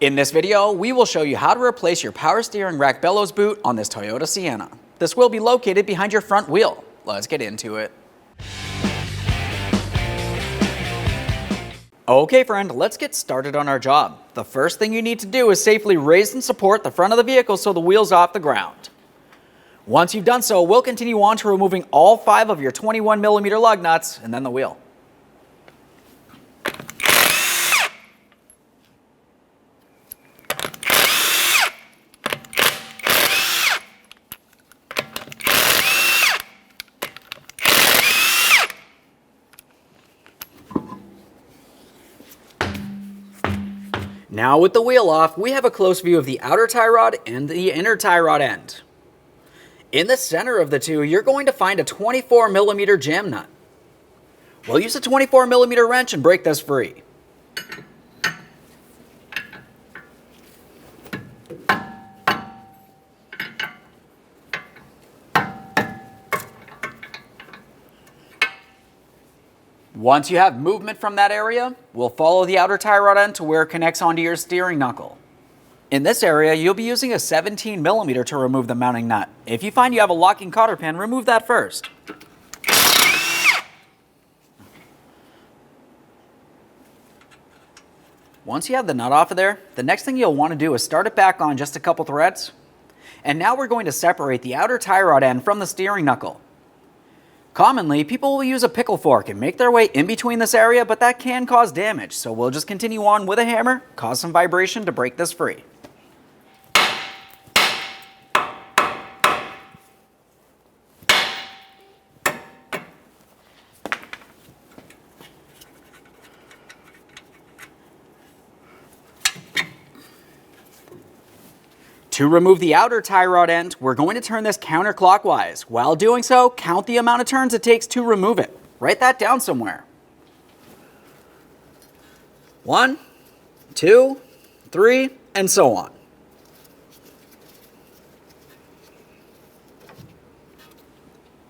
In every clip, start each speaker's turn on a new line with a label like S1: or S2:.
S1: In this video, we will show you how to replace your power steering rack bellows boot on this Toyota Sienna. This will be located behind your front wheel. Let's get into it. Okay friend, let's get started on our job. The first thing you need to do is safely raise and support the front of the vehicle so the wheel's off the ground. Once you've done so, we'll continue on to removing all 5 of your 21mm lug nuts and then the wheel. Now with the wheel off, we have a close view of the outer tie rod and the inner tie rod end. In the center of the two, you're going to find a 24mm jam nut. We'll use a 24mm wrench and break this free. Once you have movement from that area, we'll follow the outer tie rod end to where it connects onto your steering knuckle. In this area, you'll be using a 17mm to remove the mounting nut. If you find you have a locking cotter pin, remove that first. Once you have the nut off of there, the next thing you'll want to do is start it back on just a couple threads. And now we're going to separate the outer tie rod end from the steering knuckle. Commonly, people will use a pickle fork and make their way in between this area, but that can cause damage, so we'll just continue on with a hammer, cause some vibration to break this free. To remove the outer tie rod end, we're going to turn this counterclockwise. While doing so, count the amount of turns it takes to remove it. Write that down somewhere. 1, 2, 3, and so on.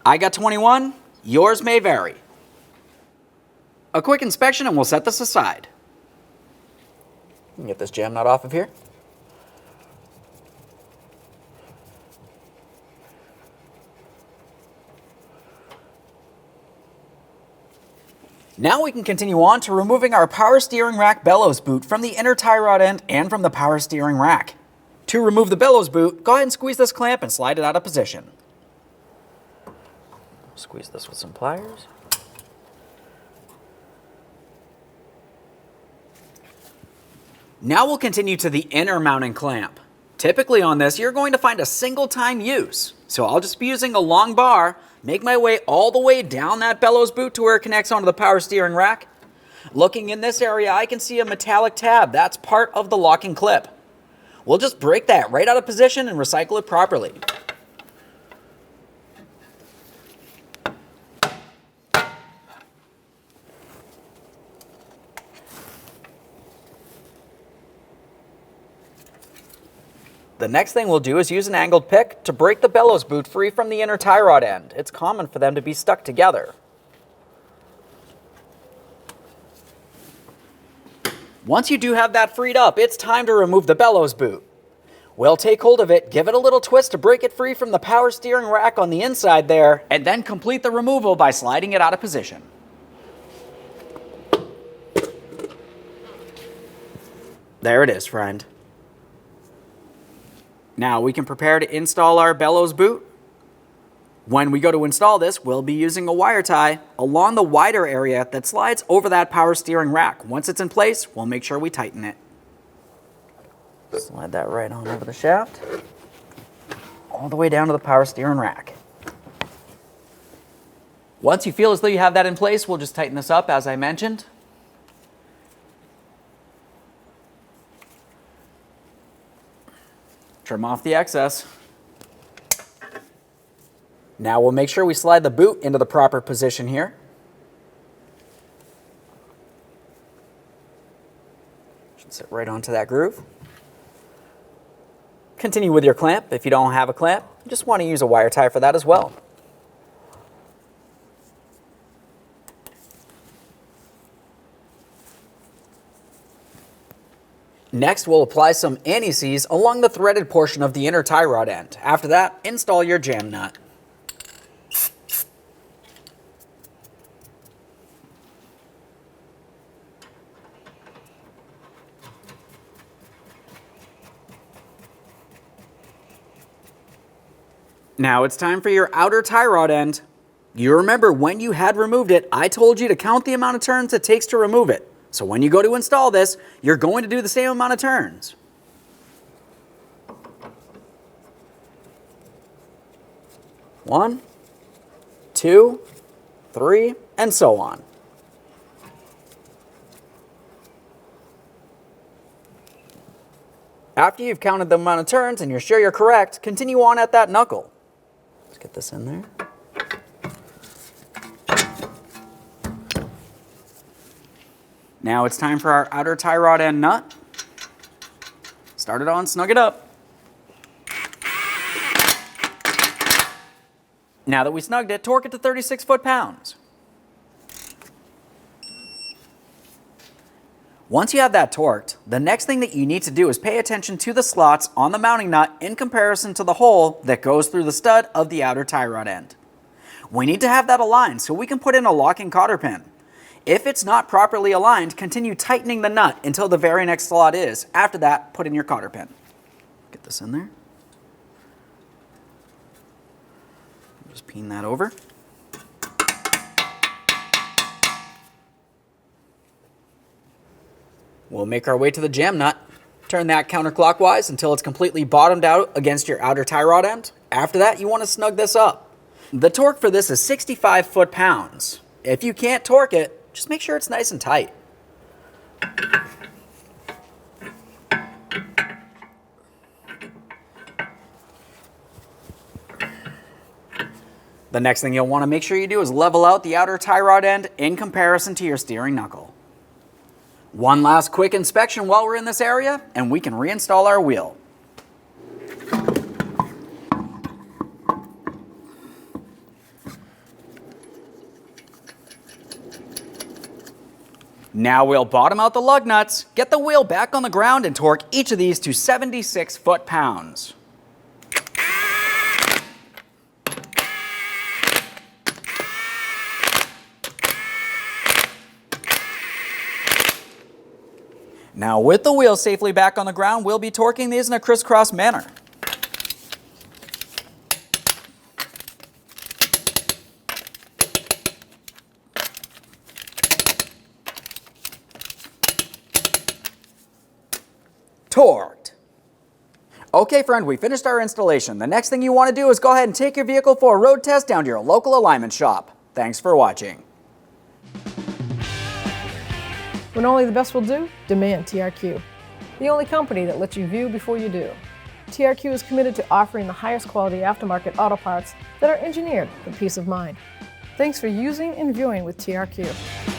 S1: I got 21, yours may vary. A quick inspection and we'll set this aside. Get this jam nut off of here. Now we can continue on to removing our power steering rack bellows boot from the inner tie rod end and from the power steering rack. To remove the bellows boot, go ahead and squeeze this clamp and slide it out of position. Squeeze this with some pliers. Now we'll continue to the inner mounting clamp. Typically on this, you're going to find a single time use. So I'll just be using a long bar, make my way all the way down that bellows boot to where it connects onto the power steering rack. Looking in this area, I can see a metallic tab. That's part of the locking clip. We'll just break that right out of position and recycle it properly. The next thing we'll do is use an angled pick to break the bellows boot free from the inner tie rod end. It's common for them to be stuck together. Once you do have that freed up, it's time to remove the bellows boot. We'll take hold of it, give it a little twist to break it free from the power steering rack on the inside there, and then complete the removal by sliding it out of position. There it is, friend. Now we can prepare to install our bellows boot. When we go to install this, we'll be using a wire tie along the wider area that slides over that power steering rack. Once it's in place, we'll make sure we tighten it. Slide that right on over the shaft, all the way down to the power steering rack. Once you feel as though you have that in place, we'll just tighten this up as I mentioned. Trim off the excess. Now we'll make sure we slide the boot into the proper position here. Should sit right onto that groove. Continue with your clamp. If you don't have a clamp, you just want to use a wire tie for that as well. Next, we'll apply some anti-seize along the threaded portion of the inner tie rod end. After that, install your jam nut. Now it's time for your outer tie rod end. You remember when you had removed it, I told you to count the amount of turns it takes to remove it. So when you go to install this, you're going to do the same amount of turns. One, two, three, and so on. After you've counted the amount of turns and you're sure you're correct, continue on at that knuckle. Let's get this in there. Now it's time for our outer tie rod end nut. Start it on, snug it up. Now that we snugged it, torque it to 36 foot-pounds. Once you have that torqued, the next thing that you need to do is pay attention to the slots on the mounting nut in comparison to the hole that goes through the stud of the outer tie rod end. We need to have that aligned so we can put in a locking cotter pin. If it's not properly aligned, continue tightening the nut until the very next slot is. After that, put in your cotter pin. Get this in there. Just peen that over. We'll make our way to the jam nut. Turn that counterclockwise until it's completely bottomed out against your outer tie rod end. After that, you want to snug this up. The torque for this is 65 foot-pounds. If you can't torque it, just make sure it's nice and tight. The next thing you'll want to make sure you do is level out the outer tie rod end in comparison to your steering knuckle. One last quick inspection while we're in this area, and we can reinstall our wheel. Now we'll bottom out the lug nuts, get the wheel back on the ground, and torque each of these to 76 foot-pounds. Now with the wheel safely back on the ground, we'll be torquing these in a crisscross manner. Torqued. Okay friend, we finished our installation. The next thing you want to do is go ahead and take your vehicle for a road test down to your local alignment shop. Thanks for watching.
S2: When only the best will do, demand TRQ. The only company that lets you view before you do. TRQ is committed to offering the highest quality aftermarket auto parts that are engineered for peace of mind. Thanks for using and viewing with TRQ.